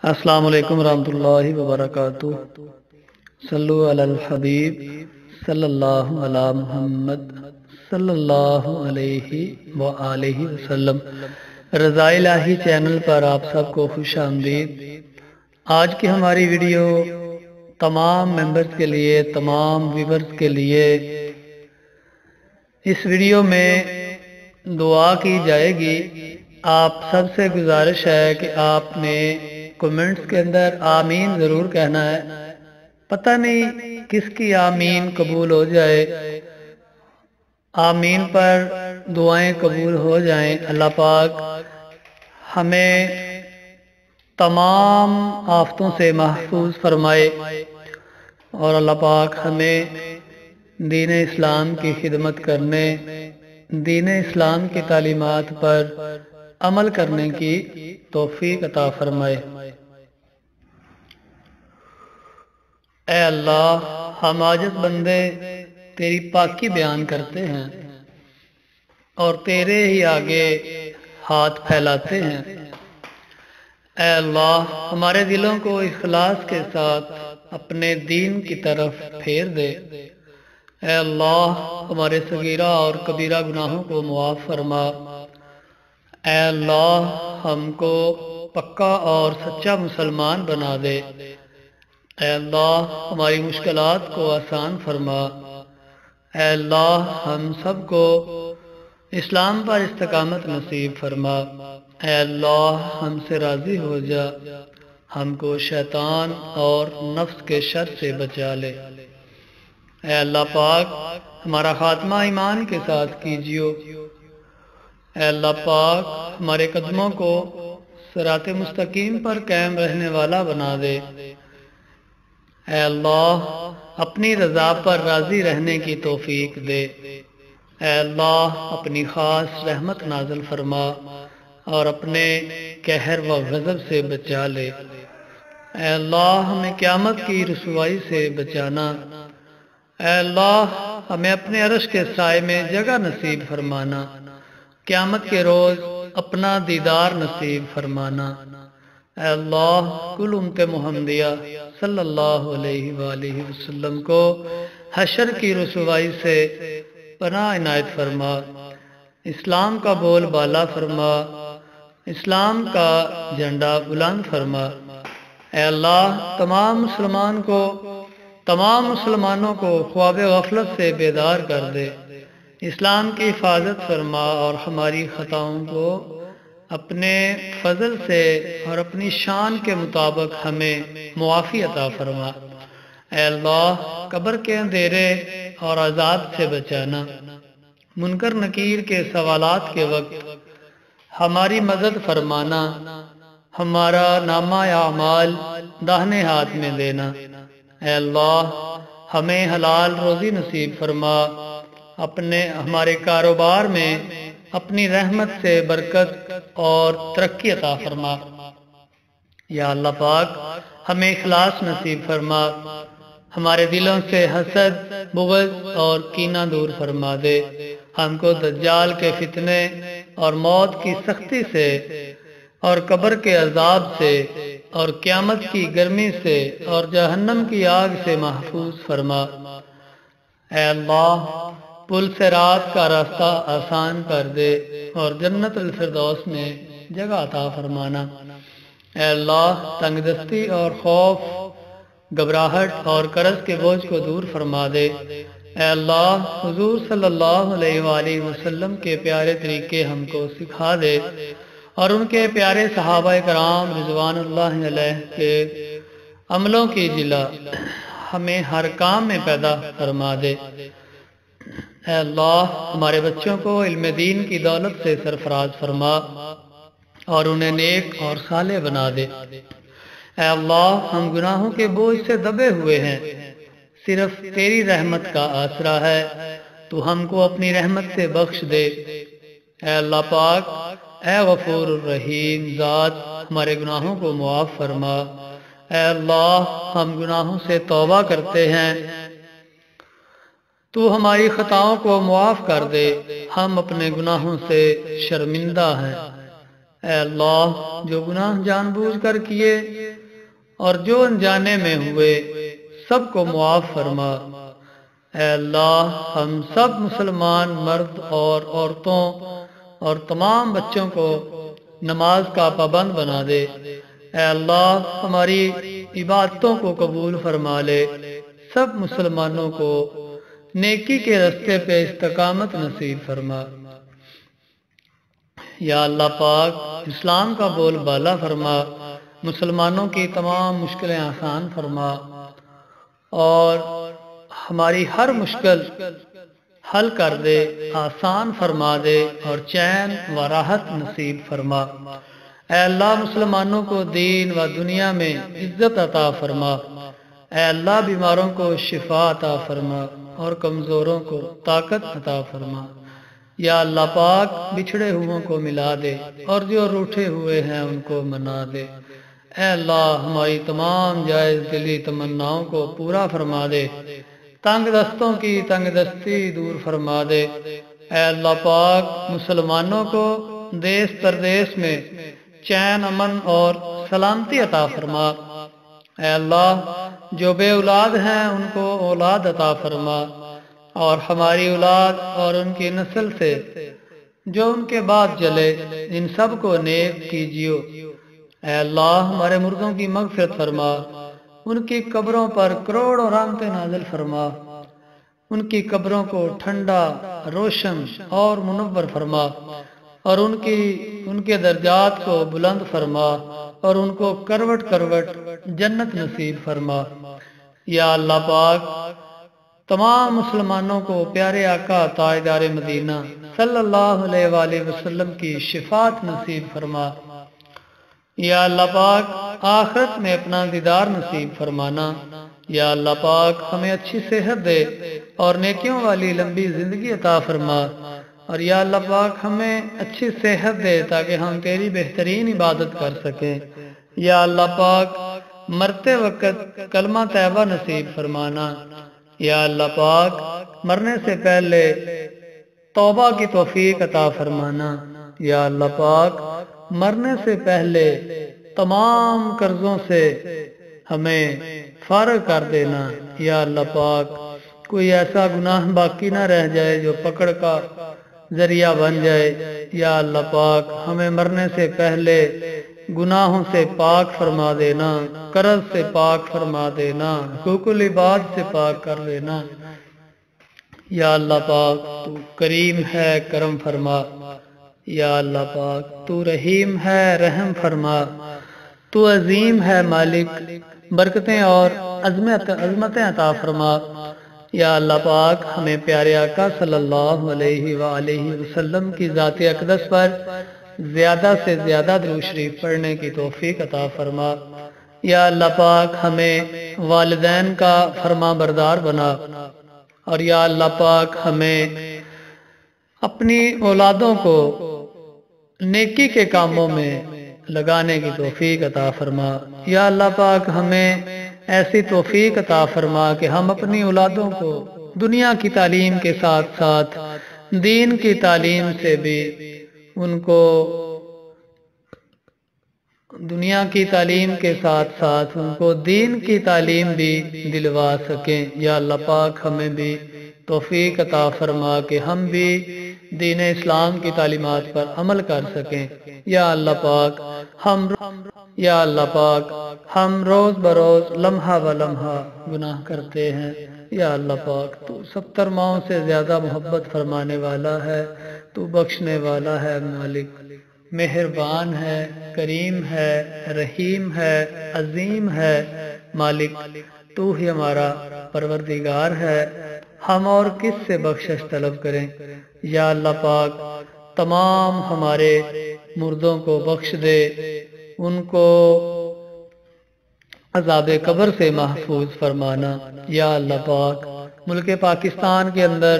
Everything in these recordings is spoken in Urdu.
السلام علیکم ورحمۃ اللہ وبرکاتہ۔ صلو علی الحبیب صلی اللہ علی محمد صلی اللہ علیہ وآلہ وسلم۔ رضا الہی چینل پر آپ سب کو خوش آمدید۔ آج کی ہماری ویڈیو تمام ممبرز کے لیے، تمام ویورز کے لیے۔ اس ویڈیو میں دعا کی جائے گی۔ آپ سب سے گزارش ہے کہ آپ نے کومنٹس کے اندر آمین ضرور کہنا ہے۔ پتہ نہیں کس کی آمین قبول ہو جائے، آمین پر دعائیں قبول ہو جائیں۔ اللہ پاک ہمیں تمام آفتوں سے محفوظ فرمائے اور اللہ پاک ہمیں دین اسلام کی خدمت کرنے، دین اسلام کی تعلیمات پر عمل کرنے کی توفیق عطا فرمائے۔ اے اللہ، ہم عاجز بندے تیری پاکی بیان کرتے ہیں اور تیرے ہی آگے ہاتھ پھیلاتے ہیں۔ اے اللہ، ہمارے دلوں کو اخلاص کے ساتھ اپنے دین کی طرف پھیر دے۔ اے اللہ، ہمارے صغیرہ اور کبیرہ گناہوں کو معاف فرما۔ اے اللہ، ہم کو پکا اور سچا مسلمان بنا دے۔ اے اللہ، ہماری مشکلات کو آسان فرما۔ اے اللہ، ہم سب کو اسلام پر استقامت نصیب فرما۔ اے اللہ، ہم سے راضی ہو جا، ہم کو شیطان اور نفس کے شر سے بچا لے۔ اے اللہ پاک، ہمارا خاتمہ ایمان کے ساتھ کیجیو۔ اے اللہ پاک، ہمارے قدموں کو صراط مستقیم پر قائم رہنے والا بنا دے۔ اے اللہ، اپنی رضا پر راضی رہنے کی توفیق دے۔ اے اللہ، اپنی خاص رحمت نازل فرما اور اپنے قہر و غضب سے بچا لے۔ اے اللہ، ہمیں قیامت کی رسوائی سے بچانا۔ اے اللہ، ہمیں اپنے عرش کے سائے میں جگہ نصیب فرمانا۔ قیامت کے روز اپنا دیدار نصیب فرمانا۔ اے اللہ، کل امت محمدیہ صلی اللہ علیہ وآلہ وسلم کو حشر کی رسوائی سے پناہ عنایت فرما۔ اسلام کا بول بالا فرما، اسلام کا جھنڈا بلند فرما۔ اے اللہ، تمام مسلمانوں کو خواب غفلت سے بیدار کر دے۔ اسلام کی حفاظت فرما اور ہماری خطاؤں کو اپنے فضل سے اور اپنی شان کے مطابق ہمیں معافی عطا فرما۔ اے اللہ، قبر کے اندھیرے اور عذاب سے بچانا۔ منکر نکیر کے سوالات کے وقت ہماری مدد فرمانا۔ ہمارا نامہ اعمال داہنے ہاتھ میں دینا۔ اے اللہ، ہمیں حلال روزی نصیب فرما۔ ہمارے کاروبار میں اپنی رحمت سے برکت اور ترقی عطا فرما۔ یا اللہ پاک، ہمیں اخلاص نصیب فرما۔ ہمارے دلوں سے حسد، بغض اور کینہ دور فرما دے۔ ہم کو دجال کے فتنے اور موت کی سختی سے اور قبر کے عذاب سے اور قیامت کی گرمی سے اور جہنم کی آگ سے محفوظ فرما۔ اے اللہ، پل صراط کا راستہ آسان کر دے اور جنت الفردوس میں جگہ عطا فرمانا۔ اے اللہ، تنگ دستی اور خوف، گھبراہٹ اور قرض کے بوجھ کو دور فرما دے۔ اے اللہ، حضور صلی اللہ علیہ وآلہ وسلم کے پیارے طریقے ہم کو سکھا دے اور ان کے پیارے صحابہ کرام رضوان اللہ علیہ کے عملوں کی جلا ہمیں ہر کام میں پیدا فرما دے۔ اے اللہ، ہمارے بچوں کو علم دین کی دولت سے سرفراز فرما اور انہیں نیک اور صالح بنا دے۔ اے اللہ، ہم گناہوں کے بوجھ سے دبے ہوئے ہیں، صرف تیری رحمت کا آسرا ہے، تو ہم کو اپنی رحمت سے بخش دے۔ اے اللہ پاک، اے غفور الرحیم ذات، ہمارے گناہوں کو معاف فرما۔ اے اللہ، ہم گناہوں سے توبہ کرتے ہیں، تو ہماری خطاؤں کو معاف کر دے۔ ہم اپنے گناہوں سے شرمندہ ہیں۔ اے اللہ جو گناہ جان بوجھ کر کیے اور جو انجانے میں ہوئے سب کو معاف فرما۔ اے اللہ ہم سب مسلمان مرد اور عورتوں اور تمام بچوں کو نماز کا پابند بنا دے۔ اے اللہ ہماری عبادتوں کو قبول فرما لے، سب مسلمانوں کو نیکی کے راستے پہ استقامت نصیب فرما۔ یا اللہ پاک اسلام کا بول بالا فرما، مسلمانوں کی تمام مشکلیں آسان فرما اور ہماری ہر مشکل حل کر دے، آسان فرما دے اور چین و راحت نصیب فرما۔ اے اللہ مسلمانوں کو دین و دنیا میں عزت عطا فرما۔ اے اللہ بیماروں کو شفا عطا فرما اور کمزوروں کو طاقت عطا فرما۔ یا اللہ پاک بچھڑے ہوئوں کو ملا دے اور جو روٹھے ہوئے ہیں ان کو منا دے۔ اے اللہ ہماری تمام جائز دلی تمناؤں کو پورا فرما دے، تنگ دستوں کی تنگ دستی دور فرما دے۔ اے اللہ پاک مسلمانوں کو دیس پردیس میں چین امن اور سلامتی عطا فرما۔ اے اللہ جو بے اولاد ہیں ان کو اولاد عطا فرما اور ہماری اولاد اور ان کی نسل سے جو ان کے بعد چلے ان سب کو نیک کیجیو۔ اے اللہ ہمارے مردوں کی مغفرت فرما، ان کی قبروں پر کروڑوں رحمتیں نازل فرما، ان کی قبروں کو ٹھنڈا روشن اور منور فرما اور ان کے درجات کو بلند فرما اور ان کو کروٹ کروٹ جنت نصیب فرما۔ یا اللہ پاک تمام مسلمانوں کو پیارے آقا تاجدار مدینہ صلی اللہ علیہ وآلہ وسلم کی شفاعت نصیب فرما۔ یا اللہ پاک آخرت میں اپنا دیدار نصیب فرمانا۔ یا اللہ پاک ہمیں اچھی صحت دے اور نیکیوں والی لمبی زندگی عطا فرما، اور یا اللہ پاک ہمیں اچھی صحت دے تاکہ ہم تیری بہترین عبادت کر سکیں۔ یا اللہ پاک مرتے وقت کلمہ طیبہ نصیب فرمانا۔ یا اللہ پاک مرنے سے پہلے توبہ کی توفیق عطا فرمانا۔ یا اللہ پاک مرنے سے پہلے تمام قرضوں سے ہمیں فارغ کر دینا۔ یا اللہ پاک کوئی ایسا گناہ باقی نہ رہ جائے جو پکڑ کا ذریعہ بن جائے۔ یا اللہ پاک ہمیں مرنے سے پہلے گناہوں سے پاک فرما دینا، قرض سے پاک فرما دینا، حقوق العباد سے پاک کر دینا۔ یا اللہ پاک تو کریم ہے کرم فرما۔ یا اللہ پاک تو رحیم ہے رحم فرما۔ تو عظیم ہے مالک، برکتیں اور عظمتیں عطا فرما۔ یا اللہ پاک ہمیں پیارے آقا صلی اللہ علیہ وآلہ وسلم کی ذات اقدس پر زیادہ سے زیادہ درود شریف پڑھنے کی توفیق عطا فرما۔ یا اللہ پاک ہمیں والدین کا فرما بردار بنا، اور یا اللہ پاک ہمیں اپنی اولادوں کو نیکی کے کاموں میں لگانے کی توفیق عطا فرما۔ یا اللہ پاک ہمیں ایسی توفیق عطا فرما کہ ہم اپنی اولادوں کو دنیا کی تعلیم کے ساتھ ساتھ دین کی تعلیم سے بھی ان کو دنیا کی تعلیم کے ساتھ ساتھ ان کو دین کی تعلیم بھی دلوا سکیں۔ یا اللہ پاک ہمیں بھی توفیق عطا فرما کہ ہم بھی دین اسلام کی تعلیمات پر عمل کر سکیں۔ یا اللہ پاک ہم روز بروز لمحہ و لمحہ گناہ کرتے ہیں۔ یا اللہ پاک تو 70 ماؤں سے زیادہ محبت فرمانے والا ہے، تو بخشنے والا ہے، مالک مہربان ہے، کریم ہے، رحیم ہے، عظیم ہے، مالک تو ہی ہمارا پروردگار ہے، ہم اور کس سے بخشش طلب کریں۔ یا اللہ پاک تمام ہمارے مردوں کو بخش دے، ان کو عذاب قبر سے محفوظ فرمانا۔ یا اللہ پاک ملک پاکستان کے اندر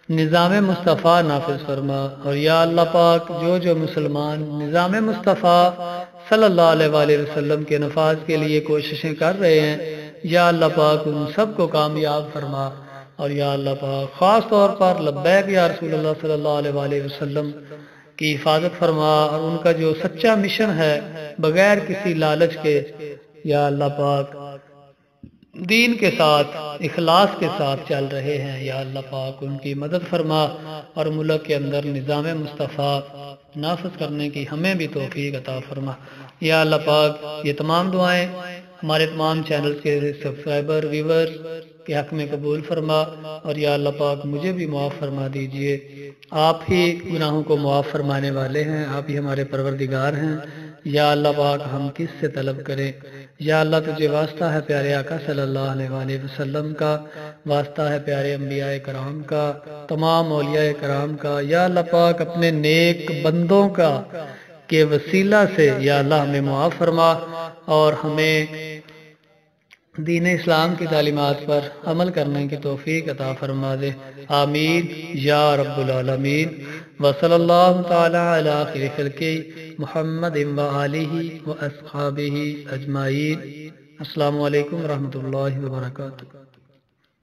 نظام مصطفیٰ نافذ فرما، اور یا اللہ پاک جو مسلمان نظام مصطفیٰ صلی اللہ علیہ وآلہ وسلم کے نفاذ کے لیے کوششیں کر رہے ہیں، یا اللہ پاک ان سب کو کامیاب فرما، اور یا اللہ پاک خاص طور پر لبیک یا رسول اللہ صلی اللہ علیہ وآلہ وسلم کی حفاظت فرما، اور ان کا جو سچا مشن ہے بغیر کسی لالچ کے یا اللہ پاک دین کے ساتھ اخلاص کے ساتھ چل رہے ہیں، یا اللہ پاک ان کی مدد فرما، اور ملک کے اندر نظام مصطفیٰ نافذ کرنے کی ہمیں بھی توفیق عطا فرما۔ یا اللہ پاک یہ تمام دعائیں ہمارے تمام چینلز کے سبسکرائبر ویور کے حق میں قبول فرما، اور یا اللہ پاک مجھے بھی معاف فرما دیجئے۔ آپ ہی گناہوں کو معاف فرمانے والے ہیں، آپ ہی ہمارے پروردگار ہیں۔ یا اللہ پاک ہم کس سے طلب کریں؟ یا اللہ تجھے واسطہ ہے پیارے آقا صلی اللہ علیہ وآلہ وسلم کا، واسطہ ہے پیارے انبیاء کرام کا، تمام اولیاء کرام کا، یا اللہ پاک اپنے نیک بندوں کا کے وسیلہ سے یا اللہ ہمیں معاف فرما، اور ہمیں دین اسلام کی تعلیمات پر عمل کرنے کی توفیق عطا فرما دے، آمین یا رب العالمین۔ وصلی اللہ تعالی علی خیر خلقہ محمد وآلہ واصحابہ اجمعین۔ السلام علیکم ورحمۃ اللہ وبرکاتہ۔